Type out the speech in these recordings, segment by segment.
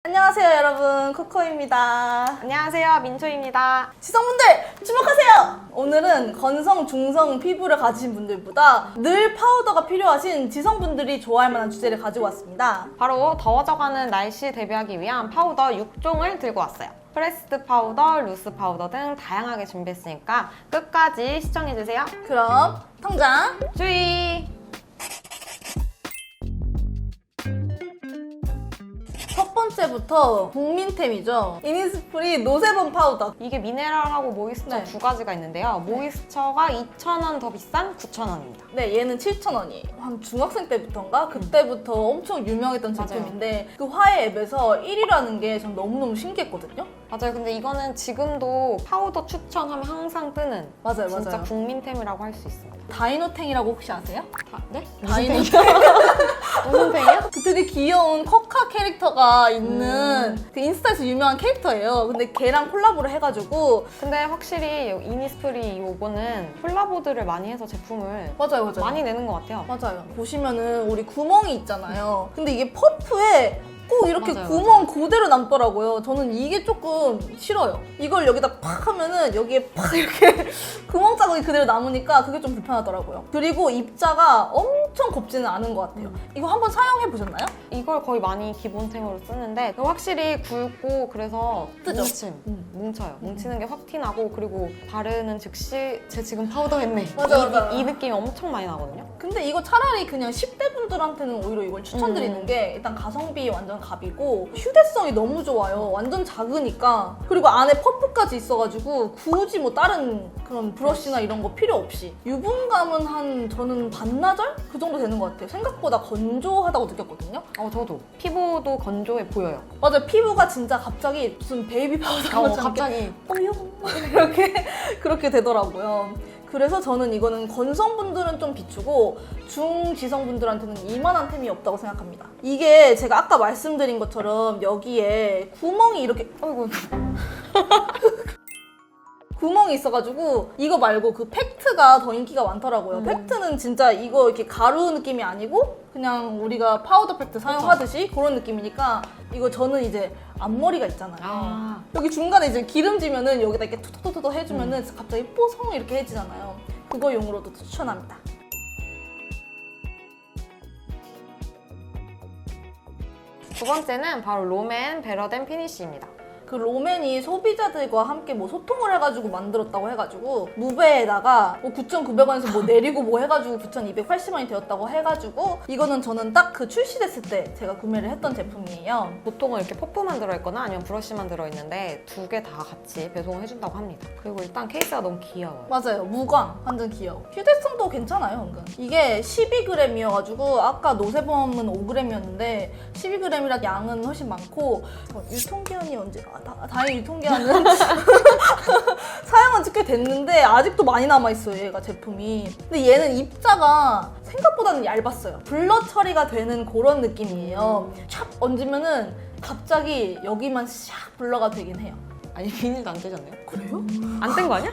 안녕하세요 여러분, 코코입니다. 안녕하세요, 민초입니다. 지성분들 주목하세요! 오늘은 건성, 중성 피부를 가지신 분들보다 늘 파우더가 필요하신 지성분들이 좋아할 만한 주제를 가지고 왔습니다. 바로 더워져가는 날씨 대비하기 위한 파우더 6종을 들고 왔어요. 프레스드 파우더, 루스 파우더 등 다양하게 준비했으니까 끝까지 시청해주세요. 그럼 통장 주의! 첫 번째부터 국민템이죠. 이니스프리 노세범 파우더. 이게 미네랄하고 모이스처 네. 두 가지가 있는데요. 모이스처가 2,000원 더 비싼 9,000원입니다. 네, 얘는 7,000원이에요. 한 중학생 때부터인가? 그때부터 엄청 유명했던 맞아요. 제품인데 그 화해 앱에서 1위라는 게 전 너무너무 신기했거든요. 맞아요. 근데 이거는 지금도 파우더 추천하면 항상 뜨는 맞아요, 진짜 맞아요. 국민템이라고 할 수 있습니다. 다이노탱이라고 혹시 아세요? 네? 다이노탱. 무슨 템이요? 그 되게 귀여운 커카 캐릭터가 있는 그 인스타에서 유명한 캐릭터예요. 근데 걔랑 콜라보를 해가지고 근데 확실히 이니스프리 요거는 콜라보들을 많이 해서 제품을 맞아요. 많이 내는 것 같아요. 맞아요. 보시면은 우리 구멍이 있잖아요. 근데 이게 퍼프에 꼭 이렇게 맞아요, 구멍 그대로 남더라고요. 저는 이게 조금 싫어요. 이걸 여기다 팍 하면은 여기에 팍 이렇게 구멍 자국이 그대로 남으니까 그게 좀 불편하더라고요. 그리고 입자가 엄청 곱지는 않은 것 같아요. 이거 한번 사용해 보셨나요? 이걸 거의 많이 기본템으로 쓰는데 확실히 굵고 그래서 뜨죠? 뭉쳐요. 뭉치는 게 확 티나고 그리고 바르는 즉시 제 지금 파우더 했네. 맞아. 이 느낌이 엄청 많이 나거든요. 근데 이거 차라리 그냥 10대 분들한테는 오히려 이걸 추천드리는 게 일단 가성비 완전 갑이고 휴대성이 너무 좋아요. 완전 작으니까. 그리고 안에 퍼프까지 있어가지고 굳이 뭐 다른 그런 브러쉬나 이런 거 필요 없이 유분감은 한 저는 반나절? 그 정도 되는 것 같아요. 생각보다 건조하다고 느꼈거든요. 저도 피부도 건조해 보여요. 맞아요. 피부가 진짜 갑자기 무슨 베이비 파우더 같은 갑자기 뽀용 그렇게 되더라고요. 그래서 저는 이거는 건성분들은 좀 비추고 중지성분들한테는 이만한 템이 없다고 생각합니다. 이게 제가 아까 말씀드린 것처럼 여기에 구멍이 이렇게 어이구 구멍이 있어가지고 이거 말고 그 팩트가 더 인기가 많더라고요. 팩트는 진짜 이거 이렇게 가루 느낌이 아니고 그냥 우리가 파우더 팩트 사용하듯이 그런 느낌이니까 이거 저는 이제 앞머리가 있잖아요. 여기 중간에 이제 기름지면은 여기다 이렇게 톡톡톡톡 해주면은 갑자기 뽀송 이렇게 해지잖아요. 그거 용으로도 추천합니다. 두 번째는 바로 롬앤 베러덴 피니쉬입니다. 그 롬앤이 소비자들과 함께 뭐 소통을 해가지고 만들었다고 해가지고 무베에다가 뭐 9,900원에서 뭐 내리고 뭐 해가지고 9,280원이 되었다고 해가지고 이거는 저는 딱 그 출시됐을 때 제가 구매를 했던 제품이에요. 보통은 이렇게 퍼프만 들어있거나 아니면 브러쉬만 들어있는데 두 개 다 같이 배송을 해준다고 합니다. 그리고 일단 케이스가 너무 귀여워요. 맞아요. 무광 완전 귀여워. 휴대성도 괜찮아요. 은근. 이게 12g이어가지고 아까 노세범은 5g이었는데 12g이라 양은 훨씬 많고 유통기한이 언제? 다행히 유통기한은 사용한 지 꽤 됐는데 아직도 많이 남아있어요. 얘가 제품이. 근데 얘는 입자가 생각보다는 얇았어요. 블러 처리가 되는 그런 느낌이에요. 촥 얹으면은 갑자기 여기만 샥 블러가 되긴 해요. 아니 비닐도 안 떼졌네요. 그래요? 안 뗀 거 아니야?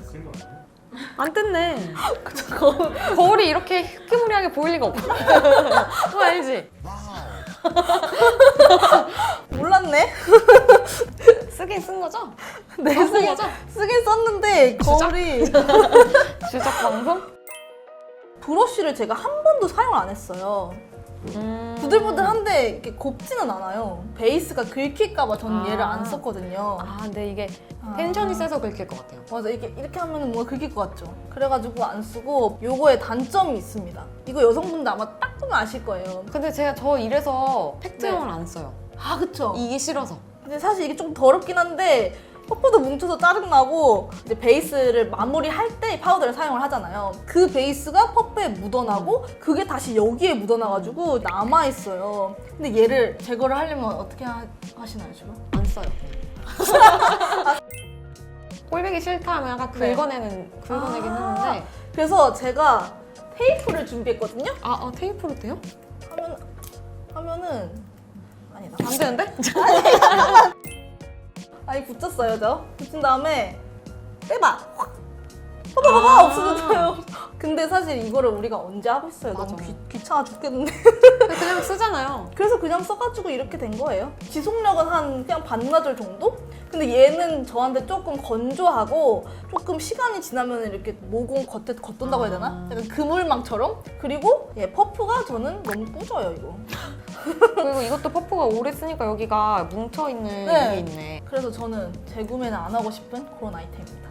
쓴거 아니에요? 안 뗐네. 거울이 이렇게 흐릿무리하게 보일 리가 없어. 그거 알지? 몰랐네. 쓰긴 쓴 거죠? 네, 쓴 거죠? 쓰긴 썼는데 거울이 주작 방송? 브러쉬를 제가 한 번도 사용 안 했어요. 부들부들한데 이렇게 곱지는 않아요. 베이스가 긁힐까봐 저는 얘를 안 썼거든요. 근데 이게 텐션이 세서 긁힐 것 같아요. 맞아, 이렇게 하면 뭔가 긁힐 것 같죠. 그래가지고 안 쓰고 요거에 단점이 있습니다. 이거 여성분들 아마 딱 보면 아실 거예요. 근데 저 이래서 팩트용을 안 써요. 아, 그쵸. 이게 싫어서. 근데 사실 이게 좀 더럽긴 한데 퍼프도 뭉쳐서 짜증나고 이제 베이스를 마무리할 때 파우더를 사용을 하잖아요. 그 베이스가 퍼프에 묻어나고 그게 다시 여기에 묻어나가지고 남아있어요. 근데 얘를 제거를 하려면 어떻게 하시나요, 지금? 안 써요. 꼴보기 싫다 하면 약간 긁어내긴 하는데 그래서 제가 테이프를 준비했거든요? 테이프로 돼요? 하면은 아니다. 안 되는데? 아니, 붙였어요, 저. 붙인 다음에 빼봐. 확. 봐봐봐 없어졌어요. 근데 사실 이거를 우리가 언제 하고 있어요. 맞아. 너무 귀찮아 죽겠는데. 그냥 쓰잖아요. 그래서 그냥 써가지고 이렇게 된 거예요. 지속력은 한 그냥 반나절 정도? 근데 얘는 저한테 조금 건조하고 조금 시간이 지나면 이렇게 모공 겉에 겉돈다고 해야 되나? 약간 그물망처럼? 그리고 얘 퍼프가 저는 너무 뿌져요 이거. 그리고 이것도 퍼프가 오래 쓰니까 여기가 뭉쳐있는 네. 게 있네. 그래서 저는 재구매는 안 하고 싶은 그런 아이템입니다.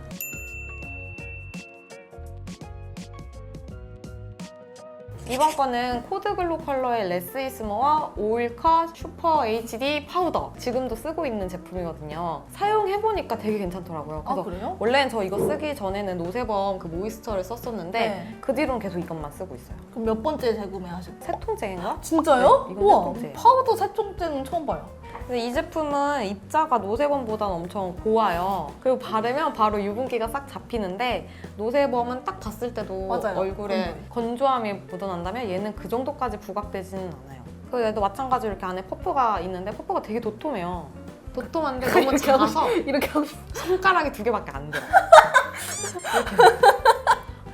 이번 거는 코드글로 컬러의 레스이스머와 오일컷 슈퍼 HD 파우더. 지금도 쓰고 있는 제품이거든요. 사용해보니까 되게 괜찮더라고요. 아 그래서 그래요? 원래는 저 이거 쓰기 전에는 노세범 그 모이스처를 썼었는데 네. 그 뒤로는 계속 이것만 쓰고 있어요. 그럼 몇 번째 재구매하셨어요? 세 통째인가? 진짜요? 네, 이건 우와, 세 통째. 파우더 세 통째는 처음 봐요. 근데 이 제품은 입자가 노세범보다는 엄청 고와요. 그리고 바르면 바로 유분기가 싹 잡히는데 노세범은 딱 봤을 때도 맞아요. 얼굴에 건조함이 묻어난다면 얘는 그 정도까지 부각되지는 않아요. 그리고 얘도 마찬가지로 이렇게 안에 퍼프가 있는데 퍼프가 되게 도톰해요. 도톰한데 너무 이렇게 하고 작아서 이렇게 하고 손가락이 2개밖에 안 돼요.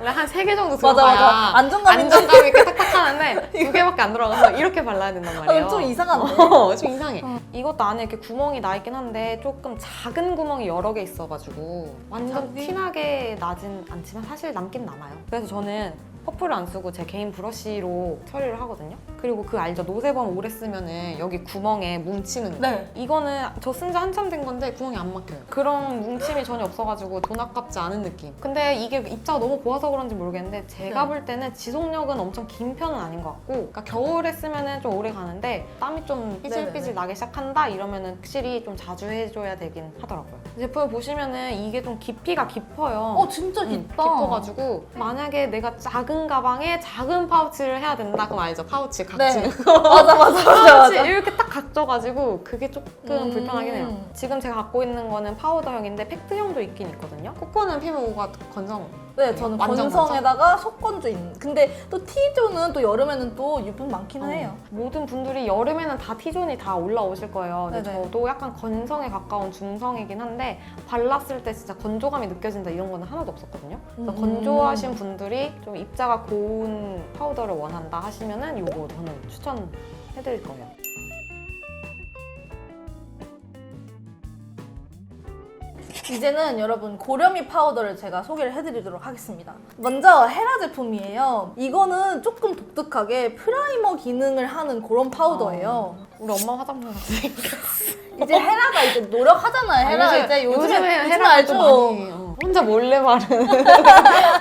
원래 한 3개 정도 맞아, 들어가야 맞아. 안정감 있는 안정감 있게 탁탁 하는데 2개밖에 안 들어가서 이렇게 발라야 된단 말이에요. 좀 이상한데? 좀 이상해. 이것도 안에 이렇게 구멍이 나 있긴 한데 조금 작은 구멍이 여러 개 있어가지고 완전 작은? 티나게 나진 않지만 사실 남긴 남아요. 그래서 저는 퍼프를 안 쓰고 제 개인 브러쉬로 처리를 하거든요. 그리고 그 알죠? 노세범 오래 쓰면은 여기 구멍에 뭉치는 거. 네. 이거는 저 쓴 지 한참 된 건데 구멍이 안 막혀요. 그런 뭉침이 전혀 없어가지고 돈 아깝지 않은 느낌. 근데 이게 입자가 너무 고와서 그런지 모르겠는데 제가 네. 볼 때는 지속력은 엄청 긴 편은 아닌 것 같고 그러니까 겨울에 쓰면은 좀 오래 가는데 땀이 좀 삐질삐질 네네네. 나기 시작한다 이러면은 확실히 좀 자주 해줘야 되긴 하더라고요. 제품을 보시면은 이게 좀 깊이가 깊어요. 진짜 깊다. 깊어가지고 만약에 내가 작은 가방에 작은 파우치를 해야 된다 그럼 알죠? 파우치 각지는 네. 맞아 맞아 파우치 맞아. 이렇게 딱 각져가지고 그게 조금 불편하긴 해요. 지금 제가 갖고 있는 거는 파우더형인데 팩트형도 있긴 있거든요. 코코는 피부가 건성. 네, 저는 완전 건성에다가 속건조 있는. 근데 또 T존은 또 여름에는 또 유분 많기는 해요. 모든 분들이 여름에는 다 T존이 다 올라오실 거예요. 근데 네네. 저도 약간 건성에 가까운 중성이긴 한데 발랐을 때 진짜 건조감이 느껴진다 이런 거는 하나도 없었거든요. 그래서 건조하신 분들이 좀 입자가 고운 파우더를 원한다 하시면은 이거 저는 추천해드릴 거예요. 이제는 여러분 고렴이 파우더를 제가 소개를 해드리도록 하겠습니다. 먼저 헤라 제품이에요. 이거는 조금 독특하게 프라이머 기능을 하는 그런 파우더예요. 우리 엄마 화장품 같이 이제 헤라가 이제 노력하잖아요. 헤라 이제 요즘에 헤라가 알죠? 좀 많이 혼자 몰래 바르는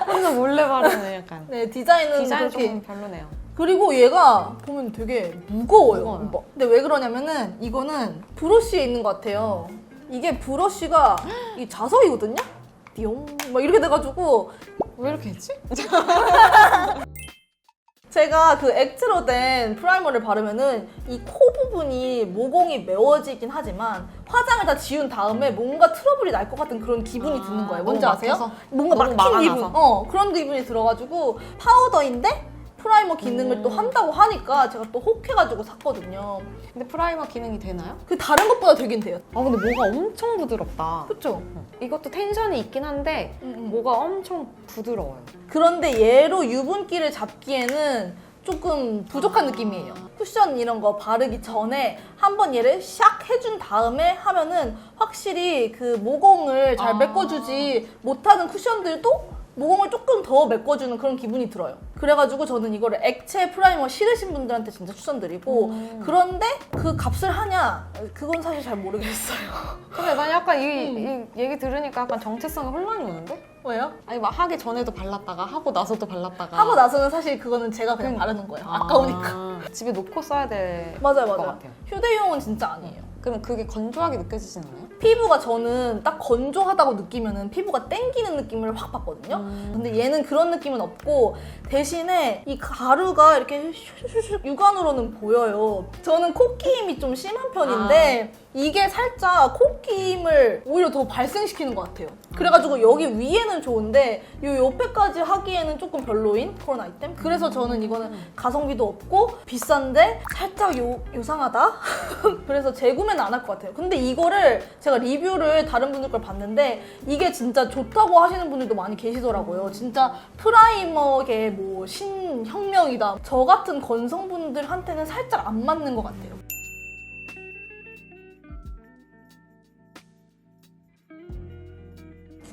혼자 몰래 바르는 약간 네, 디자인은 디자인 그렇게. 조금 별로네요. 그리고 얘가 보면 되게 무거워요. 무거워요. 근데 왜 그러냐면은 이거는 브러쉬에 있는 것 같아요. 이게 브러쉬가 이 자석이거든요? 띠용 막 이렇게 돼가지고 왜 이렇게 했지? 제가 그 액체로 된 프라이머를 바르면은 이 코 부분이 모공이 메워지긴 하지만 화장을 다 지운 다음에 뭔가 트러블이 날 것 같은 그런 기분이 드는 거예요. 뭔지 너무 아세요? 막혀서? 뭔가 너무 막힌 기분. 막아놔서? 그런 기분이 들어가지고 파우더인데 프라이머 기능을 또 한다고 하니까 제가 또 혹해가지고 샀거든요. 근데 프라이머 기능이 되나요? 그 다른 것보다 되긴 돼요. 아 근데 뭐가 엄청 부드럽다. 그쵸? 이것도 텐션이 있긴 한데 뭐가 엄청 부드러워요. 그런데 얘로 유분기를 잡기에는 조금 부족한 느낌이에요. 쿠션 이런 거 바르기 전에 한번 얘를 샥 해준 다음에 하면은 확실히 그 모공을 잘 메꿔주지 못하는 쿠션들도 모공을 조금 더 메꿔주는 그런 기분이 들어요. 그래가지고 저는 이거를 액체 프라이머 싫으신 분들한테 진짜 추천드리고 그런데 그 값을 하냐? 그건 사실 잘 모르겠어요. 근데 난 약간 이 얘기 들으니까 약간 정체성에 혼란이 오는데? 왜요? 아니 막 하기 전에도 발랐다가 하고 나서도 발랐다가 하고 나서는 사실 그거는 제가 그냥 바르는 거예요. 아까우니까. 집에 놓고 써야 될 맞아요, 것 맞아요. 같아요. 휴대용은 진짜 아니에요. 그럼 그게 건조하게 느껴지진 않아요? 피부가 저는 딱 건조하다고 느끼면은 피부가 땡기는 느낌을 확 받거든요. 근데 얘는 그런 느낌은 없고 대신에 이 가루가 이렇게 슉슉슉 육안으로는 보여요. 저는 코끼임이 좀 심한 편인데 이게 살짝 코끼임을 오히려 더 발생시키는 것 같아요. 그래가지고 여기 위에는 좋은데 이 옆에까지 하기에는 조금 별로인 그런 아이템? 그래서 저는 이거는 가성비도 없고 비싼데 살짝 요상하다? 그래서 재구매는 후회는 안 할 것 같아요. 근데 이거를 제가 리뷰를 다른 분들 걸 봤는데 이게 진짜 좋다고 하시는 분들도 많이 계시더라고요. 진짜 프라이머계 뭐 신혁명이다. 저 같은 건성분들한테는 살짝 안 맞는 것 같아요.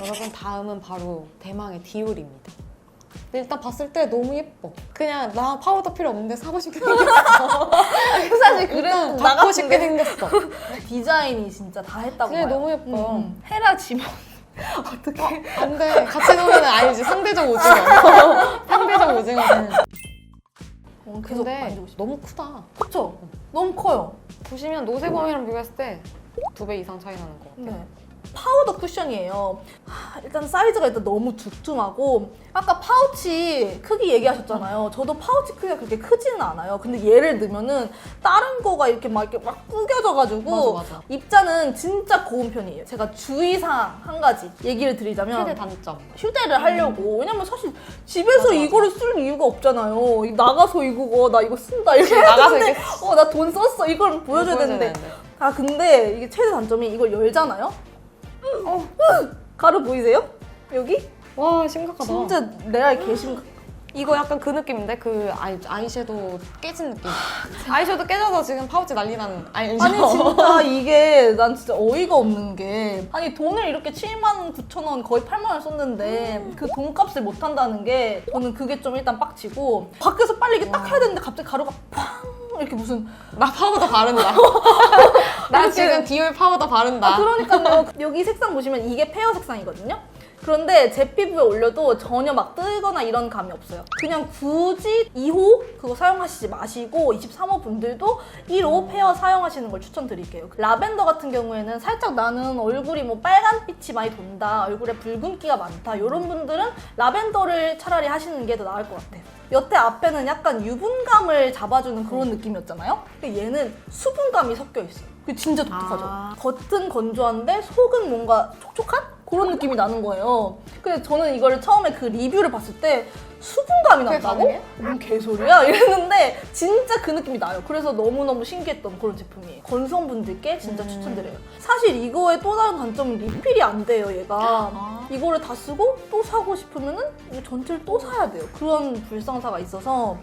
여러분, 다음은 바로 대망의 디올입니다. 근데 일단 봤을 때 너무 예뻐. 그냥 나 파우더 필요 없는데 사고 싶게 생겼어. 사실 그래도 일단 나 갖고 싶게 같은데 생겼어. 디자인이 진짜 다 했다고 그래, 봐요. 너무 예뻐요. 헤라 지면 어떻게? 안 돼. 같이 놓으면 아니지. 상대적 오징어. 상대적 오징어는. 계속 근데 만지고 싶어. 너무 크다. 그쵸? 너무 커요. 보시면 노세범이랑 비교했을 때 2배 이상 차이 나는 것 같아요. 네. 파우더 쿠션이에요. 일단 사이즈가 일단 너무 두툼하고 아까 파우치 크기 얘기하셨잖아요. 저도 파우치 크기가 그렇게 크지는 않아요. 근데 얘를 넣으면은 다른 거가 이렇게 막 구겨져가지고 맞아. 입자는 진짜 고운 편이에요. 제가 주의사항 한 가지 얘기를 드리자면 최대 단점. 휴대를 하려고. 왜냐면 사실 집에서 맞아. 이거를 쓸 이유가 없잖아요. 나가서 이거 나 이거 쓴다 이렇게 나가서 했는데 이렇게 나 돈 썼어 이걸 보여줘야 되는데. 근데 이게 최대 단점이 이걸 열잖아요. 가루 보이세요? 여기? 와, 심각하다. 진짜 레알 개심각. 이거 약간 그 느낌인데? 그 아이섀도우 깨진 느낌. 아이섀도우 깨져서 지금 파우치 난리 나는 알죠? 아니 진짜 이게 난 진짜 어이가 없는 게 아니 돈을 이렇게 79,000원 거의 8만 원 썼는데 그 돈값을 못 한다는 게 저는 그게 좀 일단 빡치고 밖에서 빨리 이게 딱 해야 되는데 갑자기 가루가 팡 이렇게 무슨 나 파우더 바른다. 나 이렇게. 지금 디올 파우더 바른다. 그러니까요. 여기 색상 보시면 이게 페어 색상이거든요. 그런데 제 피부에 올려도 전혀 막 뜨거나 이런 감이 없어요. 그냥 굳이 2호 그거 사용하시지 마시고 23호 분들도 1호 페어 사용하시는 걸 추천드릴게요. 라벤더 같은 경우에는 살짝 나는 얼굴이 뭐 빨간빛이 많이 돈다, 얼굴에 붉은기가 많다 이런 분들은 라벤더를 차라리 하시는 게 더 나을 것 같아요. 여태 앞에는 약간 유분감을 잡아주는 그런 느낌이었잖아요. 근데 얘는 수분감이 섞여 있어요. 그게 진짜 독특하죠. 겉은 건조한데 속은 뭔가 촉촉한? 그런 느낌이 나는 거예요. 근데 저는 이거를 처음에 그 리뷰를 봤을 때 수분감이 그게 난다고? 가능해? 뭔 개소리야? 이랬는데 진짜 그 느낌이 나요. 그래서 너무너무 신기했던 그런 제품이에요. 건성분들께 진짜 추천드려요. 사실 이거의 또 다른 단점은 리필이 안 돼요, 얘가. 이거를 다 쓰고 또 사고 싶으면은 이 전체를 또 사야 돼요. 그런 불상사가 있어서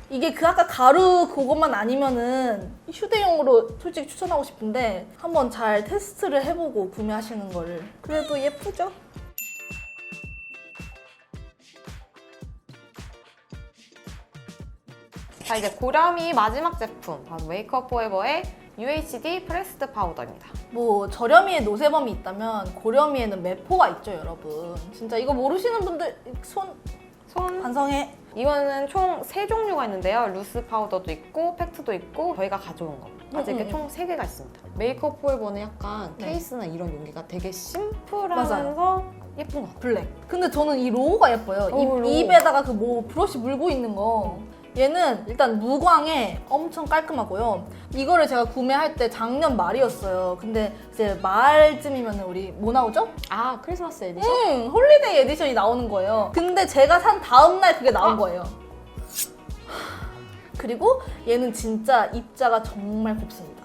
이게 그 아까 가루 그것만 아니면은 휴대용으로 솔직히 추천하고 싶은데 한번 잘 테스트를 해보고 구매하시는 거를. 그래도 예쁘죠? 자, 이제 고렴이 마지막 제품, 바로 메이크업 포에버의 UHD 프레스드 파우더입니다. 뭐 저렴이에 노세범이 있다면 고렴이에는 메포가 있죠, 여러분. 진짜 이거 모르시는 분들 손 반성해. 이거는 총 3종류가 있는데요. 루스 파우더도 있고 팩트도 있고 저희가 가져온 거. 아직 이렇게 총 3개가 있습니다. 메이크업 포에버는 약간 네. 케이스나 이런 용기가 되게 심플하면서 예쁜 것 같아요. 블랙. 근데 저는 이 로고가 예뻐요. 로고. 입에다가 그 뭐 브러쉬 물고 있는 거. 얘는 일단 무광에 엄청 깔끔하고요. 이거를 제가 구매할 때 작년 말이었어요. 근데 이제 말쯤이면 우리 뭐 나오죠? 아, 크리스마스 에디션? 홀리데이 에디션이 나오는 거예요. 근데 제가 산 다음날 그게 나온 거예요. 그리고 얘는 진짜 입자가 정말 곱습니다.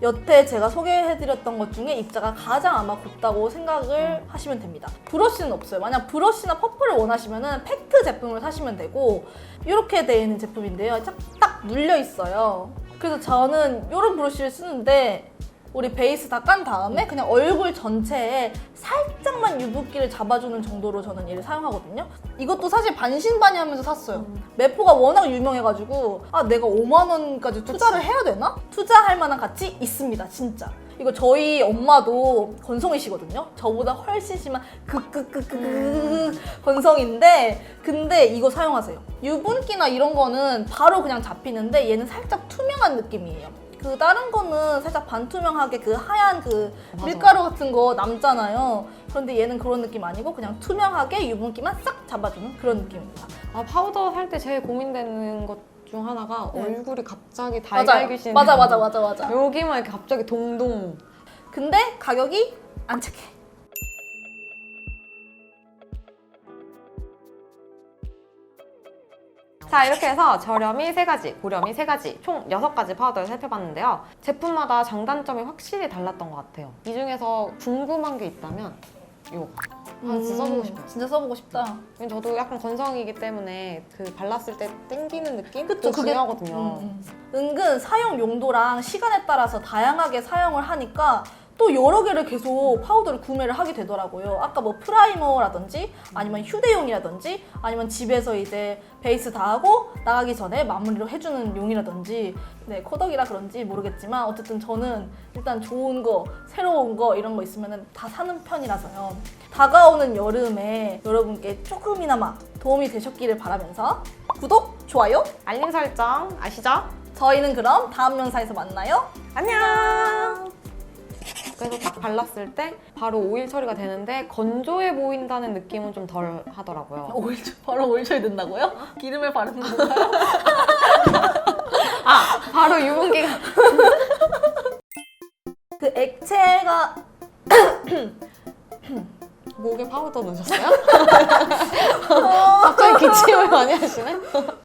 여태 제가 소개해드렸던 것 중에 입자가 가장 아마 곱다고 생각을 하시면 됩니다. 브러쉬는 없어요. 만약 브러쉬나 퍼플을 원하시면 팩트 제품을 사시면 되고 이렇게 되어 있는 제품인데요. 딱 눌려 있어요. 그래서 저는 이런 브러쉬를 쓰는데 우리 베이스 다 깐 다음에 그냥 얼굴 전체에 살짝만 유분기를 잡아주는 정도로 저는 얘를 사용하거든요. 이것도 사실 반신반의하면서 샀어요. 메포가 워낙 유명해가지고 내가 5만 원까지 투자를 해야 되나? 투자할 만한 가치 있습니다, 진짜. 이거 저희 엄마도 건성이시거든요. 저보다 훨씬 심한 건성인데 근데 이거 사용하세요. 유분기나 이런 거는 바로 그냥 잡히는데 얘는 살짝 투명한 느낌이에요. 그 다른 거는 살짝 반투명하게 그 하얀 그 밀가루 같은 거 남잖아요. 그런데 얘는 그런 느낌 아니고 그냥 투명하게 유분기만 싹 잡아주는 그런 느낌입니다. 파우더 살 때 제일 고민되는 것 중 하나가 얼굴이 갑자기 맞아요. 달달귀신 맞아. 여기만 이렇게 갑자기 동동. 근데 가격이 안 착해. 자, 이렇게 해서 저렴이 3가지, 고렴이 3가지, 총 6가지 파우더를 살펴봤는데요. 제품마다 장단점이 확실히 달랐던 것 같아요. 이 중에서 궁금한 게 있다면 이거 진짜 써보고 싶어요. 진짜 써보고 싶다. 왜냐면 저도 약간 건성이기 때문에 그 발랐을 때 땡기는 느낌? 그쵸, 그게 중요하거든요. 은근 사용 용도랑 시간에 따라서 다양하게 사용을 하니까 또 여러 개를 계속 파우더를 구매를 하게 되더라고요. 아까 뭐 프라이머라든지 아니면 휴대용이라든지 아니면 집에서 이제 베이스 다 하고 나가기 전에 마무리로 해주는 용이라든지 네, 코덕이라 그런지 모르겠지만 어쨌든 저는 일단 좋은 거, 새로운 거 이런 거 있으면 다 사는 편이라서요. 다가오는 여름에 여러분께 조금이나마 도움이 되셨기를 바라면서 구독, 좋아요, 알림 설정 아시죠? 저희는 그럼 다음 영상에서 만나요. 안녕! 그래서 딱 발랐을 때 바로 오일 처리가 되는데 건조해 보인다는 느낌은 좀 덜 하더라고요. 바로 오일 처리 된다고요? 기름을 바르는 건가요? 아! 바로 유분기가 그 액체가 목에 파우더 넣으셨어요? 갑자기 기침을 많이 하시네?